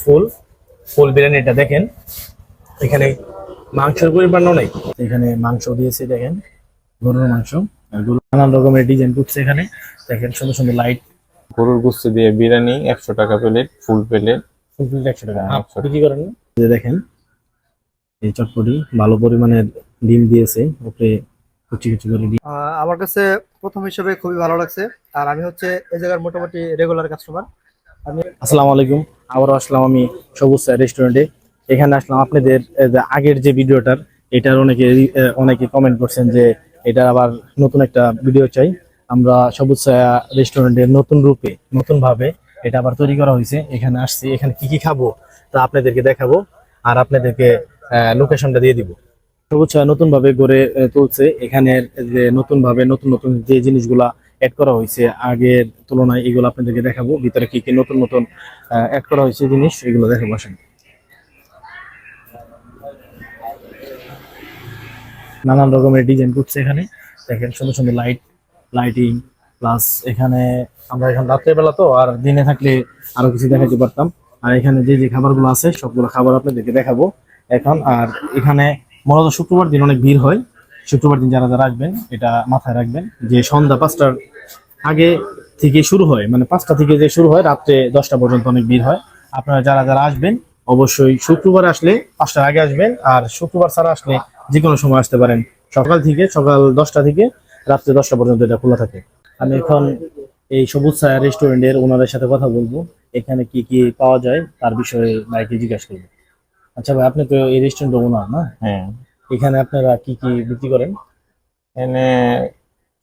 ফুল ফুল বিরিয়ানিটা দেখেন। এখানে মাংসের পরিমাণ অনেক, এখানে মাংস দিয়েছে দেখেন, গরুর মাংস। আর গরু নানান রকমের ডিজাইন করছে এখানে, দেখেন সুন্দর সুন্দর লাইট। গরুর গোশত দিয়ে বিরিয়ানি 100 টাকা plate, full plate. Full plate 100 টাকা, হাফ 100 বিক্রি করেন না? এই যে দেখেন, এই চটপটি ভালো পরিমাণের ডিম দিয়েছে ওকে, কুচি কুচি করে ডিম। আমার কাছে প্রথম হিসেবে খুবই ভালো লাগছে। আর আমি হচ্ছে এই জায়গার মোটামুটি রেগুলার কাস্টমার। আমি আসসালামু আলাইকুম, আবারও আসলাম আমি সবুজ রেস্টুরেন্টে। এখানে আসলাম আপনাদের যে আগের যে ভিডিওটার, এটার অনেকে কমেন্ট করছেন যে এটার আবার নতুন একটা ভিডিও চাই। আমরা সবুজ রেস্টুরেন্টের নতুন রূপে নতুন ভাবে এটা আবার তৈরি করা হয়েছে। এখানে আসছি, এখানে কি কি খাবো তা আপনাদেরকে দেখাবো, আর আপনাদেরকে লোকেশনটা দিয়ে দিব। সবুজ নতুন ভাবে গড়ে তুলছে। এখানে যে নতুন ভাবে নতুন নতুন যে জিনিসগুলা অ্যাড করা হয়েছে আগের তুলনায়, এগুলো আপনাদেরকে দেখাবো। ভিতরে কি কি নতুন নতুন অ্যাড করা হয়েছে জিনিস, এগুলো দেখাবো। আসেন, নানান রকমের ডিজাইন করছে এখানে, দেখেন সুন্দর সুন্দর লাইটিং প্লাস। এখানে আমরা এখন রাত্রের বেলা তো, আর দিনে থাকলে আরো কিছু দেখাতে পারতাম। আর এখানে যে যে খাবারগুলো আছে সবগুলো খাবার আপনাদেরকে দেখাবো এখন। আর এখানে মূলত শুক্রবার দিন অনেক ভিড় হয়। শুক্রবার দিন যারা যারা আসবেন এটা মাথায় রাখবেন যে সন্ধ্যা 5টার আগে থেকে শুরু হয়, মানে 5টা থেকে যে শুরু হয় রাত্রে 10টা পর্যন্ত অনেক ভিড় হয়। আপনারা যারা যারা আসবেন অবশ্যই শুক্রবার আসলে 5টার আগে আসবেন, আর শুক্রবার ছাড়া আসলে যে কোনো সময় আসতে পারেন। সকাল 10টা থেকে রাত্রে 10টা পর্যন্ত এটা খোলা থাকে। আমি এখন এই সবুজ ছায়া রেস্টুরেন্টের ওনাদের সাথে কথা বলবো, এখানে কি কি পাওয়া যায় তার বিষয়ে ভাইকে জিজ্ঞাসা করবো। আচ্ছা ভাই, আপনি তো এই রেস্টুরেন্টের ওনার না? হ্যাঁ, এখানে আপনারা কি কি বিক্রি করেন? এখানে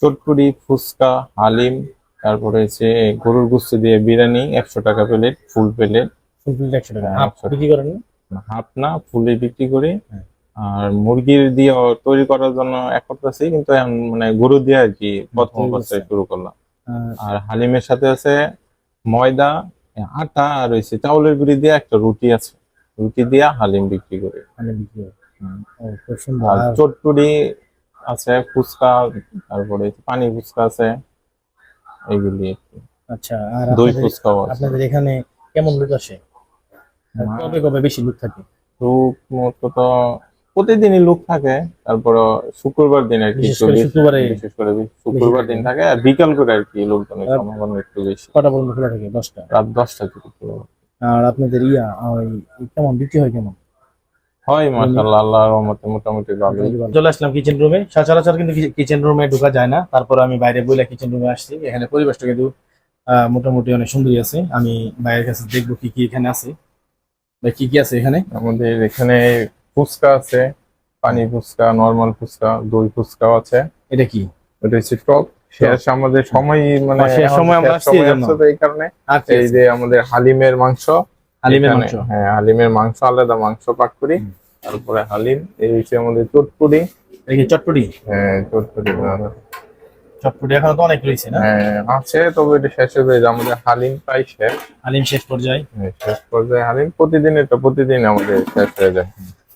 চটপুরি, ফুচকা, হালিম, তারপরে হচ্ছে গরুর গোশত দিয়ে বিরিয়ানি 100 টাকা plate, full plate. Full plate 100 টাকা, হাফ 100 বিক্রি করেন না? হাফ না, ফুলে বিক্রি করি। হ্যাঁ। আর মুরগির দিয়ে তৈরি করার জন্য এক করতেছি, কিন্তু এখন মানে গরু দিয়ে আর কি প্রথম অবস্থায় শুরু করলাম। আর হালিমের সাথে আছে ময়দা, আটা, আর হচ্ছে চাউলের গুঁড়ি দিয়ে একটা রুটি আছে, রুটি দিয়ে হালিম বিক্রি করি। মানে বিক্রি হয়। ও, খুব সুন্দর। আর চটপুরি আছে, ফুচকা, তারপরে পানি ফুচকা আছে, এইগুলি আর কি। আচ্ছা, আর দই ফুচকাও আছে। আপনাদের এখানে কেমন লোক আসে? আর কবে কবে বেশি লোক থাকে? লোক মতো তো প্রতিদিনই লোক থাকে, তারপর শুক্রবার দিন আর কি বিশেষ করে শুক্রবারে বিশেষ করে শুক্রবার দিন থাকে, আর বিকাল করে আর কি লোকজনের আর সমাগম একটু বেশি। কটা পর্যন্ত খোলা থাকে? 10টা? রাত 10টা থেকে শুরু হয়। আর আপনাদের ওই কেমন বিক্রি হয় কেমন? হয় মাশাআল্লাহ, আল্লাহর রহমতে মোটামুটি ভালোই। চলে আসলাম কিচেন রুমে। সচরাচর কিন্তু কিচেন রুমে ঢোকা যায় না, তারপর আমি বাইরে বইলা কিচেন রুমে আসছি। এখানে পরিবেশটা কিন্তু মোটামুটি অনেক সুন্দরই আছে। আমি বাইরের কাছে দেখবো কি কি এখানে আছে। ভাই, কি কি আছে এখানে? আমাদের এখানে ফুচকা আছে, পানি ফুচকা, নরমাল ফুচকা, দই ফুচকাও আছে। এটা কি? এটা হচ্ছে টক। শেষ আমাদের সময় মানে শেষ সময় আমরা শেষ আসছি এই সময় জন্য। আছে, তো এই কারণে আর কি এই আছে? যে আমাদের হালিমের মাংস। হালিমের এখানে মাংস। হ্যাঁ, হালিমের মাংস আলাদা মাংস পাক করি। তারপরে হালিম, এই হচ্ছে আমাদের চটপুরি। এটা কি চটপটি? হ্যাঁ, চটপুরি। চটপটি এখন তো অনেক রয়েছে না? হ্যাঁ আছে, তবে এটা শেষ হয়ে যায়। আমাদের হালিম প্রায় শেষ। হালিম শেষ পর্যায়ে। হ্যাঁ, শেষ পর্যায়ে হালিম প্রতিদিন আমাদের শেষ হয়ে যায়।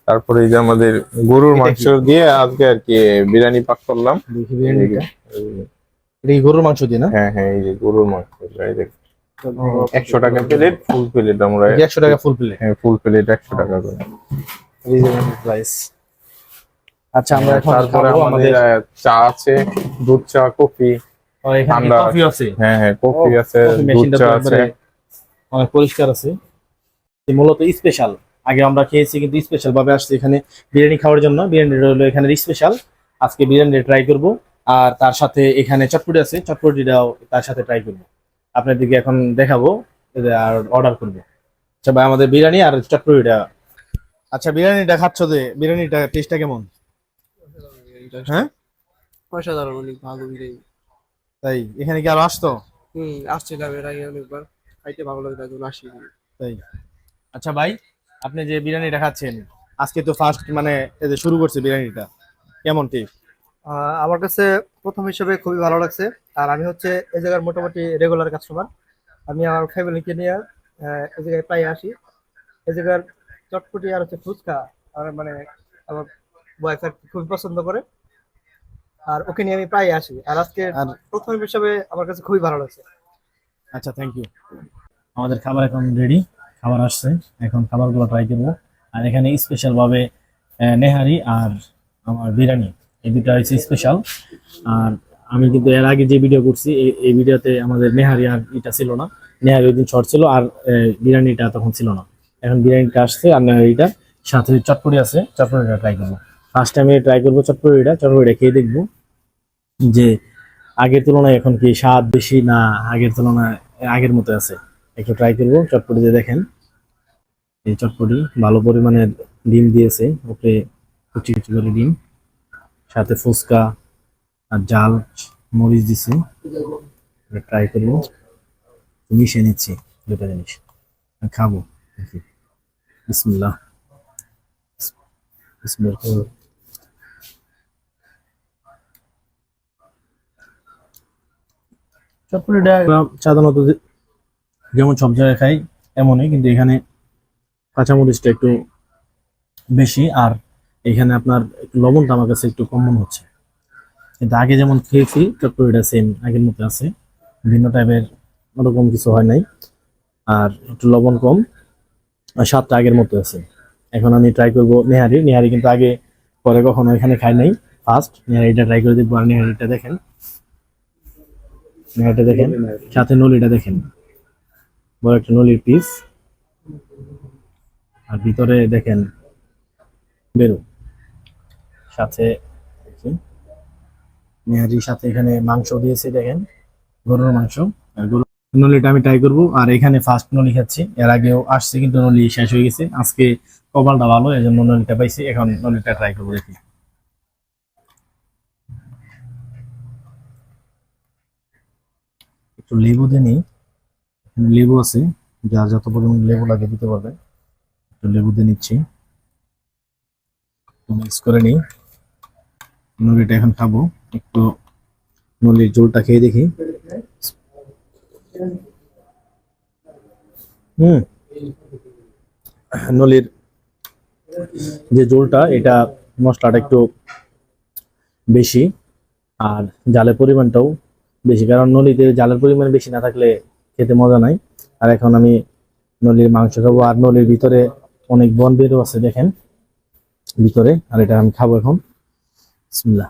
তারপরে এই যে আমাদের গরুর এটা মাংস কি? দিয়ে আজকে আর কি বিরিয়ানি পাক করলাম। দেখি বিরিয়ানিটা। এটা কি গরুর মাংস দিয়ে না? হ্যাঁ হ্যাঁ, এই যে গরুর মাংস, এই যে 100 টাকা প্লেট, ফুল প্লেট আমরা। 100 টাকা ফুল প্লেট? হ্যাঁ, ফুল প্লেট 100 টাকা করে। Reasonable price. আচ্ছা, আমরা এখন তারপরে খাবো। আমাদের চা আছে, দুধ চা, কফি, ও, এখানে কি ঠান্ডা। কফি আছে? হ্যাঁ হ্যাঁ, কফি আছে, কফি দুধ মেশিনটা চা তো আছে। একবারে অনেক পরিষ্কার আছে। মূলত স্পেশাল। আগে আমরা খেয়েছি কিন্তু স্পেশাল ভাবে আসছি এখানে বিরিয়ানি খাওয়ার জন্য। বিরিয়ানি হলো এখানে স্পেশাল। আজকে বিরিয়ানি ট্রাই করব। আর তার সাথে এখানে চটপটি আছে, চটপটিটাও তার সাথে ট্রাই করব। আপনাদেরকে এখন দেখাবো আর অর্ডার করবো। আচ্ছা ভাই, আমাদের বিরিয়ানি আর চটপটিটা। আচ্ছা, বিরিয়ানিটা খাচ্ছ যে, বিরিয়ানিটা টেস্টটা কেমন? হ্যাঁ, অসাধারণ, অনেক ভালো বিরিয়ানি। তাই এখানে কি আরো আসতো? আসছিলাম এর আগে অনেকবার, খাইতে ভালো লাগে তাই জন্য আসি। তাই। আচ্ছা ভাই, আপনি যে বিরিয়ানিটা খাচ্ছেন আজকে তো ফার্স্ট, মানে এই যে শুরু করছে বিরিয়ানিটা, কেমন টেস্ট? আমার কাছে প্রথম হিসেবে খুবই ভালো লাগছে। আর আমি হচ্ছে এই জায়গার মোটামুটি রেগুলার কাস্টমার। আমি আমার ফ্যামিলিকে নিয়ে এই জায়গায় প্রায় আসি। এই জায়গার চটপটি আর হচ্ছে ফুচকা আর মানে আমার ওয়াইফ খুবই পছন্দ করে। আর ওকে নিয়ে আমি প্রায় আসি। আর আজকে আর প্রথম হিসেবে আমার কাছে খুবই ভালো লাগছে। আচ্ছা, থ্যাংক ইউ। আমাদের খাবার এখন রেডি। খাবার আসছে, এখন খাবারগুলো ট্রাই করবো। আর এখানে স্পেশাল ভাবে নেহারি আর আমার বিরিয়ানি, এই দুটো হচ্ছে স্পেশাল। আর আমি কিন্তু এর আগে যে ভিডিও করছি এই ভিডিওতে আমাদের নেহারি আর এটা ছিল না, নেহারি ওই দিন শর্ট ছিল আর বিরিয়ানিটা তখন ছিল না। এখন বিরিয়ানিটা আসছে আর নেহারিটা সাথে চটপটি আছে, চটপটিটা ট্রাই করবো। ফার্স্ট টাইমে ট্রাই করবো চটপটিটা খেয়ে দেখবো যে আগের তুলনায় এখন কি স্বাদ বেশি না আগের তুলনায় আগের মতো আছে। একটু ট্রাই করবো চটপটিতে। দেখেন এই চটপটি ভালো পরিমাণের ডিম দিয়েছে, ওকে কুচি কুচি করে ডিম, সাথে ফুচকা আর জাল মরিচ দিছে। ট্রাই করবো, মিশিয়ে নিচ্ছি দুটো জিনিস, আর খাবো। দেখি, বিসমিল্লাহ। বিসমিল্লাহ। চটপটিটা আমরা সাধারণত যেমন সব জায়গায় খাই এমনই, কিন্তু এখানে কাঁচামরিচটা একটু বেশি, আর এখানে আপনার একটু লবণটা আমার কাছে একটু কম মনে হচ্ছে। কিন্তু আগে যেমন খেয়েছি চটপটিটা সেম আগের মতো আছে, ভিন্ন টাইপের ওরকম কিছু হয় নাই। আর একটু লবণ কম, আর স্বাদটা আগের মতো আছে। এখন আমি ট্রাই করবো নেহারি। নেহারি কিন্তু আগে পরে কখনো এখানে খাই নাই, ফার্স্ট নেহারিটা ট্রাই করে দেখবো। আর নেহারিটা দেখেন, নেহারিটা দেখেন, সাথে নলিটা দেখেন, বড় একটা নলির পিস, আর ভিতরে দেখেন বেরো, সাথে দেখি নেহারির সাথে এখানে মাংস দিয়েছে, দেখেন গরুর মাংস। আর গরু নলিটা আমি ট্রাই করবো। আর এখানে ফার্স্ট নলি খাচ্ছি, এর আগেও আসছে কিন্তু নলি শেষ হয়ে গেছে। আজকে কপালটা ভালো, এই জন্য নলিটা পাইছি। এখন নলিটা ট্রাই করবো, দেখি। একটু লেবু দিয়ে নিই, এখানে লেবু আছে, যার যত পরিমাণ লেবু লাগে দিতে পারবে। একটু লেবু দিয়ে নিচ্ছি, মিক্স করে নিই। নলিটা এখন খাবো, একটু নলির ঝোলটা খেয়ে দেখি। হুম, নলির যে ঝোলটা, এটা মশলাটা একটু বেশি, আর জালের পরিমাণটাও বেশি, কারণ নলিতে জালের পরিমাণ বেশি না থাকলে খেতে মজা নাই। আর এখন আমি নলির মাংস খাবো, আর নলির ভিতরে অনেক বন বেরো আছে দেখেন ভিতরে, আর এটা আমি খাবো এখন। বিসমিল্লাহ।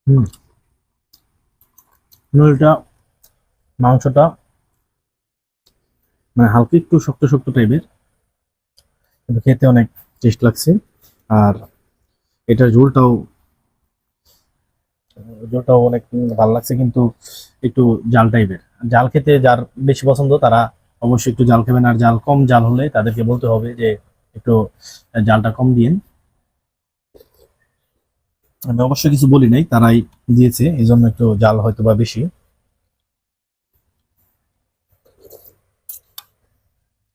হুম, নলিটা, মাংসটা মানে হালকা একটু শক্ত শক্ত টাইপের, কিন্তু খেতে অনেক টেস্ট লাগছে। আর এটার ঝোলটাও ঝোলটাও অনেক ভালো লাগছে, কিন্তু একটু জাল টাইপের। জাল খেতে যার বেশি পছন্দ তারা অবশ্যই একটু জাল খাবেন, আর জাল কম জাল হলে তাদেরকে বলতে হবে যে একটু জালটা কম দিন। আমি অবশ্যই কিছু বলি নাই, তারাই দিয়েছে, এই জন্য একটু জাল হয়তো বা বেশি।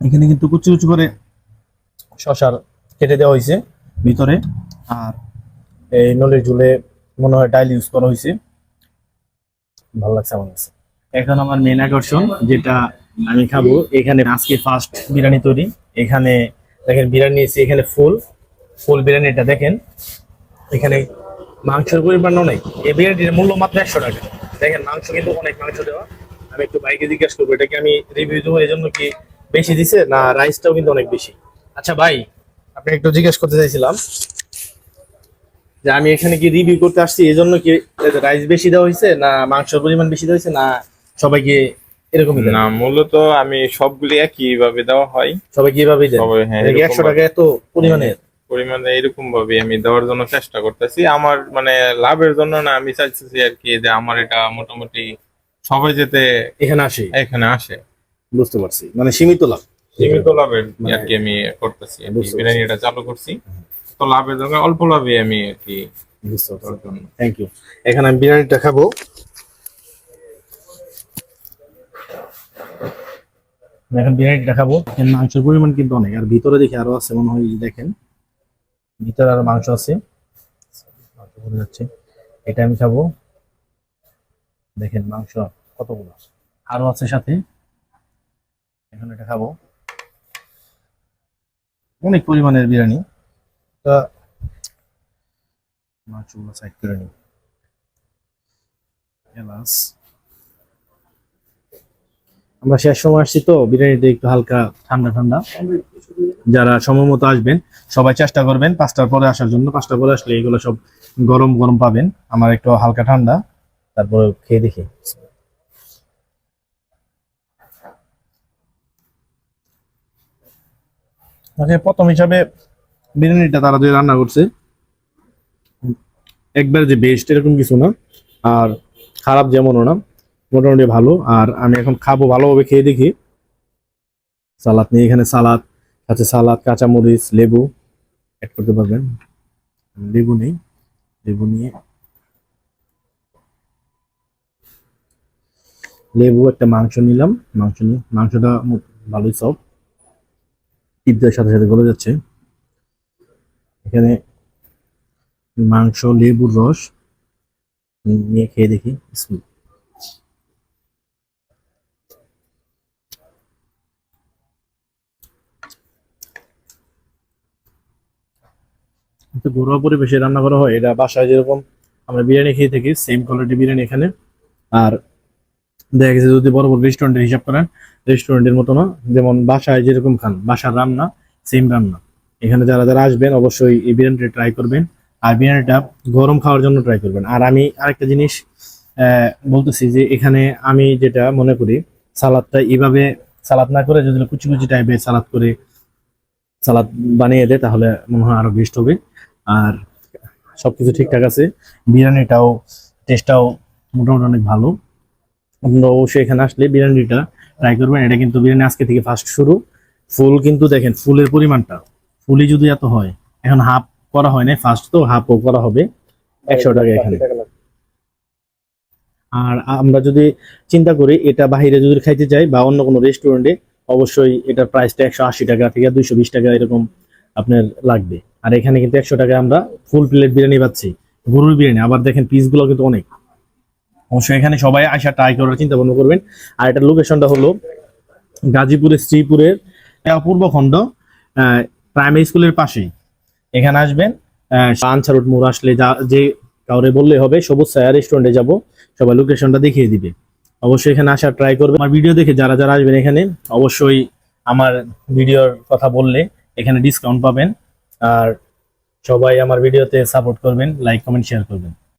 এখানে কিন্তু কুচি কুচি করে শশার কেটে দেওয়া হয়েছে ভিতরে। আর এই নলের ঝোলে মনে হয় ডাইল ইউজ করা হয়েছে, ভালো লাগছে আমার কাছে। এখন আমার মেন আকর্ষণ যেটা আমি খাবো, এখানে আজকে ফার্স্ট বিরিয়ানি তৈরি। এখানে দেখেন বিরিয়ানি নিয়েছি, এখানে ফুল ফুল বিরিয়ানিটা দেখেন। এখানে মাংসের পরিমাণ অনেক, এই বিরিয়ানির মূল্য মাত্র 100 টাকা। দেখেন মাংস কিন্তু অনেক মাংস দেওয়া। আমি একটু ভাইকে জিজ্ঞেস করবো এটা কি আমি রিভিউ দেবো এই জন্য কি বেশি দিছে, না রাইসটাও কিন্তু অনেক বেশি। আচ্ছা ভাই, আপনি একটু জিজ্ঞেস করতে চাইছিলাম যে আমি এখানে কি রিভিউ করতে আসছি এই জন্য কি রাইস বেশি দেওয়া হয়েছে, না মাংসের পরিমাণ বেশি দেওয়া হয়েছে, না সবাইকে এরকমই দেন? না, মূলত আমি সবগুলি একই ভাবে দেওয়া হয়। সবাইকে এভাবেই দেন? সবাই, হ্যাঁ, এটা কি এরকম 100 টাকা এত পরিমাণে? পরিমাণে এরকম ভাবে আমি দেওয়ার জন্য চেষ্টা করতেছি। আমার মানে লাভের জন্য না, আমি চাইতেছি আর কি যে আমার এটা মোটামুটি সবাই যেতে এখানে আসি, এখানে আসে। বুঝতে পারছি, মানে সীমিত লাভ। সীমিত লাভের মানে আর কি আমি করতেছি আর কি, বুঝতে পারছি। বিরিয়ানিটা চালু করছি। তো লাভের জন্য অল্প লাভে আমি আর কি বুঝতে পারছি, করার জন্য। Thank you. এখানে আমি বিরিয়ানিটা খাবো। এখন বিরিয়ানিটা খাবো। এখানে মাংসের পরিমাণ কিন্তু অনেক, আর ভিতরে দেখি আরো আছে মনে হয়, এই যে দেখেন ভিতরে আরো মাংস আছে, মাংস পড়ে যাচ্ছে। এটা আমি খাবো, দেখেন মাংস কতগুলো আরো আছে সাথে। এখন এটা খাবো, অনেক পরিমাণের বিরিয়ানি। তা মাংসগুলো সাইড করে নিই। এলাচ, আমরা শেষ সময় আসছি তো বিরিয়ানিটা একটু হালকা ঠান্ডা ঠান্ডা। যারা সময় মতো আসবেন সবাই চেষ্টা করবেন 5টার পরে আসার জন্য। 5টার পরে আসলে এগুলো সব গরম গরম পাবেন। আমার একটু হালকা ঠান্ডা, তারপর খেয়ে দেখি। মানে প্রথম হিসাবে বিরিয়ানিটা তারা যে রান্না করছে একবার যে বেস্ট এরকম কিছু না, আর খারাপ যেমনও না, মোটামুটি ভালো। আর আমি এখন খাবো, ভালোভাবে খেয়ে দেখি। সালাদ নিয়ে এখানে সালাদ আছে, সালাদ, কাঁচামরিচ, লেবু অ্যাড করতে পারবেন। লেবু নেই, লেবু নিয়ে লেবু, একটা মাংস নিলাম, মাংস নিয়ে মাংসটা ভালোই সব টিপদের সাথে সাথে গলে যাচ্ছে। এখানে মাংস, লেবুর রস নিয়ে খেয়ে দেখি। বিসমিল্লাহ। কিন্তু ঘরোয়া পরিবেশে রান্না করা হয়, এটা বাসায় যেরকম আমরা বিরিয়ানি খেয়ে থাকি সেম কোয়ালিটি বিরিয়ানি এখানে। আর দেখা গেছে যদি বড় বড় রেস্টুরেন্টের হিসাব করেন, রেস্টুরেন্টের মতো না, যেমন বাসায় যেরকম খান বাসার রান্না সেম রান্না। এখানে যারা যারা আসবেন অবশ্যই এই বিরিয়ানিটা ট্রাই করবেন, আর বিরিয়ানিটা গরম খাওয়ার জন্য ট্রাই করবেন। আর আমি আরেকটা জিনিস বলতেছি যে এখানে আমি যেটা মনে করি, সালাদটা এইভাবে সালাদ না করে যদি কুচি কুচি টাইপের সালাদ করে সালাদ বানিয়ে দেয় তাহলে মনে হয় আরো বেস্ট হবে। আর সবকিছু ঠিকঠাক আছে, বিরিয়ানিটাও টেস্টটাও মোটামুটি অনেক ভালো। আপনারা অবশ্যই এখানে আসলে বিরিয়ানিটা ট্রাই করবেন। এটা কিন্তু বিরিয়ানি আজকে থেকে ফার্স্ট শুরু। ফুল কিন্তু দেখেন ফুলের পরিমাণটা, ফুলই যদি এত হয়, এখন হাফ করা হয় না, ফার্স্ট তো হাফও করা হবে 100 টাকা এখানে। আর আমরা যদি চিন্তা করি এটা বাইরে যদি খাইতে চাই বা অন্য কোনো রেস্টুরেন্টে, অবশ্যই এটার প্রাইসটা 180 টাকা থেকে 220 টাকা এরকম আপনার লাগবে। আর এখানে কিন্তু 100 টাকায় আমরা ফুল প্লেট বিরিয়ানি পাচ্ছি, গরুর বিরিয়ানি। আবার দেখেন পিসগুলো কিন্তু অনেক। অবশ্যই এখানে সবাই আসা ট্রাই করার চিন্তা ভাবনা করবেন। আর এটার লোকেশনটা হলো গাজীপুরের শ্রীপুরের অপূর্ব খণ্ড প্রাইমারি স্কুলের পাশেই। এখানে আসবেন, আনসারুট মোড় আসলে যে কাউরে বললে হবে সবুজ ছায়া রেস্টুরেন্টে যাব, সবাই লোকেশনটা দেখিয়ে দিবে। অবশ্যই এখানে আসার ট্রাই করবে। আমার ভিডিও দেখে যারা যারা আসবেন এখানে অবশ্যই আমার ভিডিওর কথা বললে এখানে ডিসকাউন্ট পাবেন। আর সবাই আমার ভিডিওতে সাপোর্ট করবেন, লাইক কমেন্ট শেয়ার করবেন।